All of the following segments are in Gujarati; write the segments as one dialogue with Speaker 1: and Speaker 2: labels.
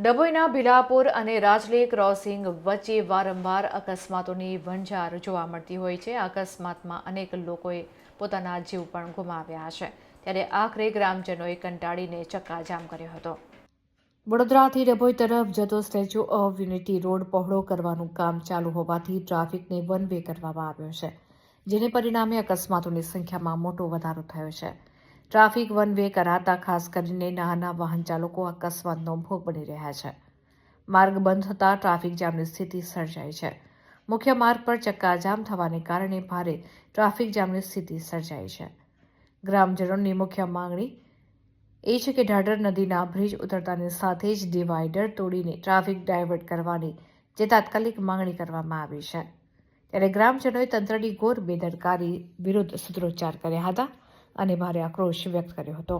Speaker 1: ડભોઈના ભીલાપુર અને રાજલી ક્રોસિંગ વચ્ચે વારંવાર અકસ્માતોની વણઝાર જોવા મળતી હોય છે। અકસ્માતમાં અનેક લોકોએ પોતાના જીવ પણ ગુમાવ્યા છે, ત્યારે આખરે ગ્રામજનોએ કંટાળીને ચક્કાજામ કર્યો હતો। વડોદરાથી ડભોઈ તરફ જતો સ્ટેચ્યુ ઓફ યુનિટી રોડ પહોળો કરવાનું કામ ચાલુ હોવાથી ટ્રાફિકને વન વે કરવામાં આવ્યો છે, જેને પરિણામે અકસ્માતોની સંખ્યામાં મોટો વધારો થયો છે। ટ્રાફિક વન વે કરાતા ખાસ કરીને નાના વાહન ચાલકો અકસ્માતનો ભોગ બની રહ્યા છે। માર્ગ બંધ થતાં ટ્રાફિક જામની સ્થિતિ સર્જાઈ છે। મુખ્ય માર્ગ પર ચક્કાજામ થવાને કારણે ભારે ટ્રાફિક જામની સ્થિતિ સર્જાઈ છે। ગ્રામજનોની મુખ્ય માંગણી એ છે કે ઢાઢર નદીના બ્રિજ ઉતરતાની સાથે જ ડિવાઈડર તોડીને ટ્રાફિક ડાયવર્ટ કરવાની જે તાત્કાલિક માંગણી કરવામાં આવી છે, ત્યારે ગ્રામજનોએ તંત્રની ઘોર બેદરકારી વિરુદ્ધ સૂત્રોચ્ચાર કર્યા હતા અને ભારે આક્રોશ વ્યક્ત કર્યો હતો।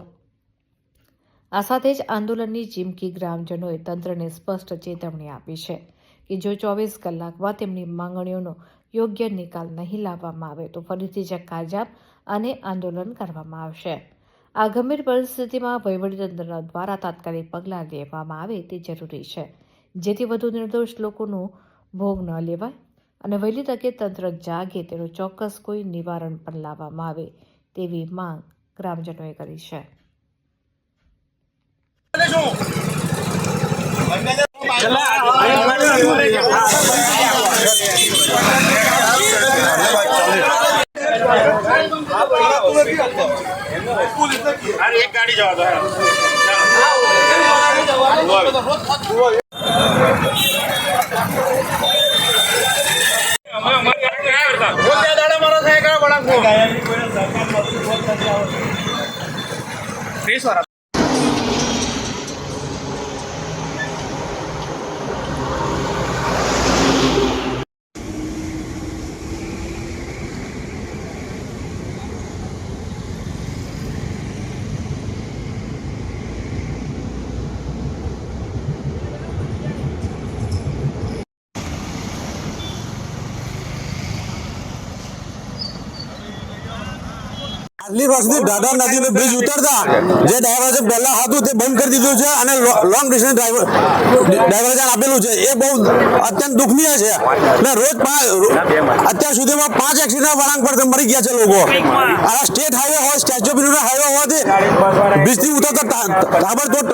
Speaker 1: આ સાથે જ આંદોલનની ચીમકી ગ્રામજનોએ તંત્રને સ્પષ્ટ ચેતવણી આપી છે કે જો 24 કલાકમાં તેમની માંગણીઓનો યોગ્ય નિકાલ નહીં લાવવામાં આવે તો ફરીથી ચક્કાજામ અને આંદોલન કરવામાં આવશે। આ ગંભીર પરિસ્થિતિમાં વહીવટીતંત્ર દ્વારા તાત્કાલિક પગલાં લેવામાં આવે તે જરૂરી છે, જેથી વધુ નિર્દોષ લોકોનો ભોગ ન લેવાય અને વહેલી તકે તંત્ર જાગે તેનું ચોક્કસ કોઈ નિવારણ પણ લાવવામાં આવે તેવી માંગ ગ્રામજનોએ કરી છે।
Speaker 2: एक गाड़ी जवा दो
Speaker 3: આટલી વર્ષથી ઢાઢર નદીનો બ્રિજ ઉતરતા જે ડાયવર્ઝન પહેલા હતું તે બંધ કરી દીધું છે અને લોંગ ડિસ્ટન્સ ડાયવર્ઝન આપેલું છે, એ બહુ અત્યંત દુઃખનીય છે ને રોજ અત્યાર સુધીમાં 5 એક્સિડન્ટ વળાંક પર મરી ગયા છે લોકો। આ સ્ટેટ હાઈવે હોય, સ્ટેચ્યુ ઓફ યુનિટી હાઈવે હોવાથી બ્રિજથી ઉતરતા તાબડતોડ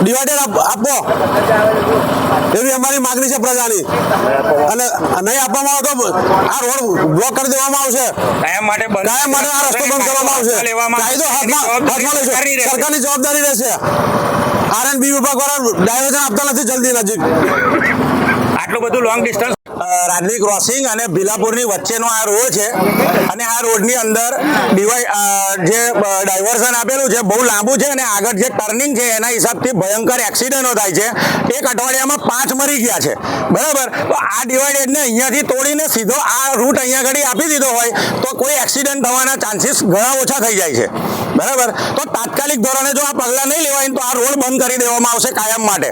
Speaker 3: ડિવાઈડર આપો એવી અમારી માગણી છે પ્રજાની, અને નહીં આપવામાં આવે તો આ રોડ બ્લોક કરી દેવામાં આવશે। કાયમ માટે આ રસ્તો બંધ કરવામાં આવશે। કાયદો હાથમાં લેશો, સરકારની જવાબદારી રહેશે। આરએનબી વિભાગ દ્વારા ડાયવર્ઝન આપતા નથી જલ્દી નજીક।
Speaker 2: આટલું બધું લોંગ ડિસ્ટન્સ
Speaker 3: રાજલી ક્રોસિંગ અને ભીલાપુરની વચ્ચેનો આ રોડ છે અને આ રોડની અંદર જે ડાયવર્ઝન આપેલું છે બહુ લાંબુ છે અને આગળ જે ટર્નિંગ છે એના હિસાબથી ભયંકર એક્સિડન્ટો થાય છે। એક અઠવાડિયામાં 5 મરી ગયા છે, બરાબર। તો આ ડિવાઈડરને અહીંયાથી તોડીને સીધો આ રૂટ અહીંયા આગળ આપી દીધો હોય તો કોઈ એક્સિડન્ટ થવાના ચાન્સીસ ઘણા ઓછા થઈ જાય છે, બરાબર। તો તાત્કાલિક ધોરણે જો આ પગલાં નહીં લેવાય તો આ રોડ બંધ કરી દેવામાં આવશે કાયમ માટે।